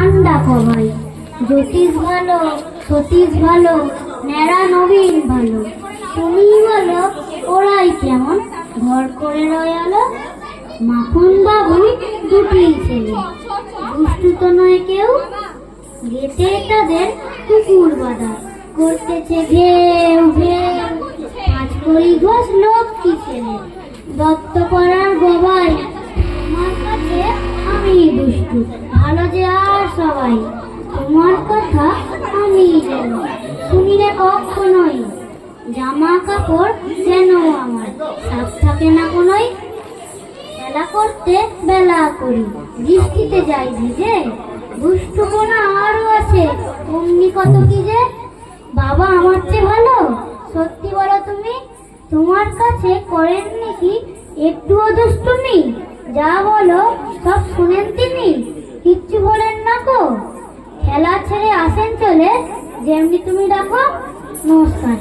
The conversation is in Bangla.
নান ডাকো ভাই। জ্যোতিষ ভালো, সতীশ ভালো, ন্যাড়া নবীন ভালো, তুমি বলো ওরাই কেমন ঘর করে রয়ালো। মাখন বাবু দুটি ছেলে, দুষ্টু তো নয় কেউ, গেটে তাদের কুকুর বাঁধা, করতেছে ঘেউ ঘেউ। পাঁচ কড়ি ঘোষ লক্ষ্মী ছেলে, দত্ত পাড়ার গবাই, তোমার কাছে আমি দুষ্টু, ভালো যে আর সবাই। তোমার কথা আমি জানি, শুনিলে কখনোই, জামা কাপড় যেন আমার সাপ থাকে না কোনোই। খেলা করতে বেলা করি, বৃষ্টিতে যাই ভিজে, দুষ্টুপনা আরো আছে অমনি কত কি যে। বাবা আমার চেয়ে ভালো, সত্যি বলো তুমি, তোমার কাছে করেন নাকি একটুও দুষ্টুমি? যা বলো সব শুনেন তিনি, কিচ্ছু বলেন না কো। খেলা ছেড়ে আসেন চলে, যেমনি তুমি ডাকো। নমস্কার।